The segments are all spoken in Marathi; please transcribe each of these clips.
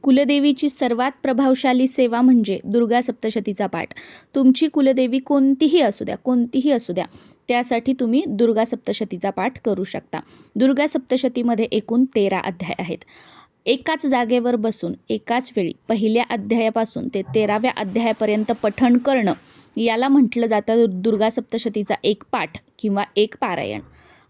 कुलदेवीची सर्वात प्रभावशाली सेवा म्हणजे दुर्गा सप्तशतीचा पाठ. तुमची कुलदेवी कोणतीही असू द्या त्यासाठी तुम्ही दुर्गा सप्तशतीचा पाठ करू शकता. दुर्गा सप्तशतीमध्ये एकूण 13 अध्याय आहेत. एकाच जागेवर बसून एकाच वेळी पहिल्या अध्यायापासून ते 13व्या अध्यायापर्यंत पठण करणं याला म्हटलं जातं दुर्गा सप्तशतीचा एक पाठ किंवा एक पारायण.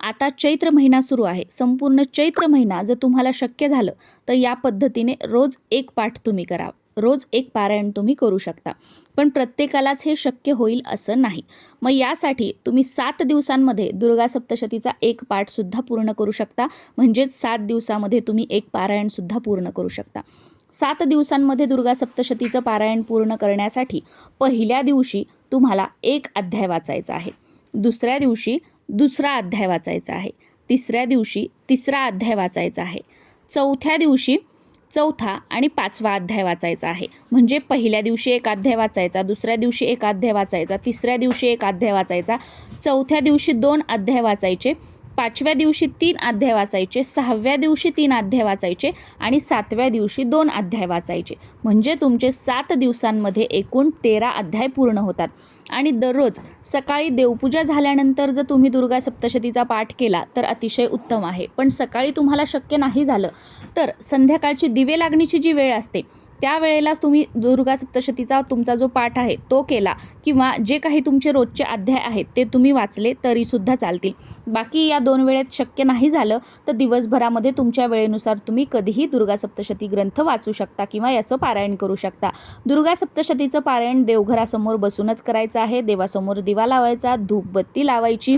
आता चैत्र महिना सुरू आहे. संपूर्ण चैत्र महिना जर तुम्हाला शक्य झालं तर या पद्धतीने रोज एक पाठ तुम्ही करा, रोज एक पारायण तुम्ही करू शकता. पण प्रत्येकालाच हे शक्य होईल असं नाही. मग यासाठी तुम्ही 7 दिवसांमध्ये दुर्गा सप्तशतीचा एक पाठसुद्धा पूर्ण करू शकता. म्हणजेच 7 दिवसामध्ये तुम्ही एक पारायणसुद्धा पूर्ण करू शकता. 7 दिवसांमध्ये दुर्गा सप्तशतीचं पारायण पूर्ण करण्यासाठी पहिल्या दिवशी तुम्हाला एक अध्याय वाचायचा आहे, दुसऱ्या दिवशी दुसरा अध्याय वाचायचा आहे, तिसऱ्या दिवशी तिसरा अध्याय वाचायचा आहे, चौथ्या दिवशी चौथा आणि 5वा अध्याय वाचायचा आहे. म्हणजे पहिल्या दिवशी एक अध्याय वाचायचा, दुसऱ्या दिवशी एक अध्याय वाचायचा, तिसऱ्या दिवशी एक अध्याय वाचायचा, चौथ्या दिवशी 2 अध्याय वाचायचे, 5व्या दिवशी 3 अध्याय वाचायचे, 6व्या दिवशी 3 अध्याय वाचायचे आणि 7व्या दिवशी 2 अध्याय वाचायचे. म्हणजे तुमचे 7 दिवसांमध्ये एकूण 13 अध्याय पूर्ण होतात. आणि दररोज सकाळी देवपूजा झाल्यानंतर जर तुम्ही दुर्गा सप्तशतीचा पाठ केला तर अतिशय उत्तम आहे. पण सकाळी तुम्हाला शक्य नाही झालं तर संध्याकाळची दिवे लागणीची जी वेळ असते त्यावेळेला तुम्ही दुर्गा सप्तशतीचा तुमचा जो पाठ आहे तो केला किंवा जे काही तुमचे रोजचे अध्याय आहेत ते तुम्ही वाचले तरीसुद्धा चालतील. बाकी या 2 वेळेत शक्य नाही झालं तर दिवसभरामध्ये तुमच्या वेळेनुसार तुम्ही कधीही दुर्गा सप्तशती ग्रंथ वाचू शकता किंवा याचं पारायण करू शकता. दुर्गा सप्तशतीचं पारायण देवघरासमोर बसूनच करायचं आहे. देवासमोर दिवा लावायचा, धूपबत्ती लावायची,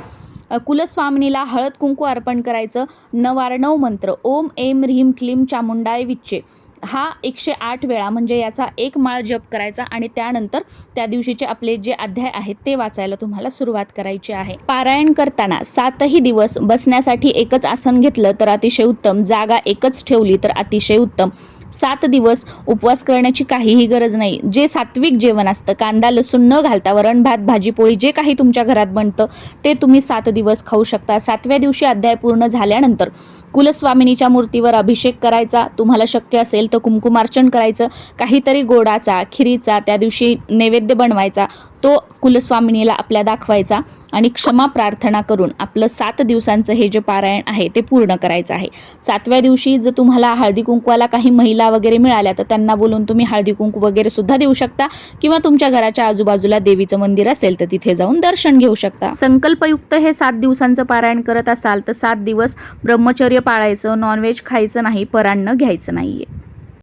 कुलस्वामिनीला हळद कुंकू अर्पण करायचं, 9 मंत्र ओम ऐं ह्रीं क्लीं चामुंडाय विच्चे हा 108 वेळा म्हणजे याचा एक माळ जप करायचा आणि त्यानंतर त्या दिवशीचे आपले जे अध्याय आहेत ते वाचायला तुम्हाला सुरुवात करायची आहे. पारायण करताना 7ही दिवस बसण्यासाठी एकच आसन घेतलं तर अतिशय उत्तम, जागा एकच ठेवली तर अतिशय उत्तम. 7 दिवस उपवास करण्याची काहीही गरज नाही. जे सात्विक जेवण असतं, कांदा लसूण न घालता वरण भात भाजी पोळी जे काही तुमच्या घरात बनतं ते तुम्ही 7 दिवस खाऊ शकता. 7व्या दिवशी अध्याय पूर्ण झाल्यानंतर कुलस्वामिनीच्या मूर्तीवर अभिषेक करायचा. तुम्हाला शक्य असेल तर कुंकुमार्चन करायचं. काहीतरी गोडाचा खिरीचा त्या दिवशी नैवेद्य बनवायचा, तो कुलस्वामिनीला आपल्या दाखवायचा आणि क्षमा प्रार्थना करून आपलं 7 दिवसांचं हे जे पारायण आहे ते पूर्ण करायचं आहे. 7व्या दिवशी जर तुम्हाला हळदी कुंकवाला काही महिला वगैरे मिळाल्या तर त्यांना बोलून तुम्ही हळदी कुंकू वगैरे सुद्धा देऊ शकता किंवा तुमच्या घराच्या आजूबाजूला देवीचं मंदिर असेल तर तिथे जाऊन दर्शन घेऊ शकता. संकल्पयुक्त हे 7 दिवसांचं पारायण करत असाल तर 7 दिवस ब्रह्मचर्य पाळायचं, नॉनव्हेज खायचं नाही, परान्न घ्यायचं नाहीये.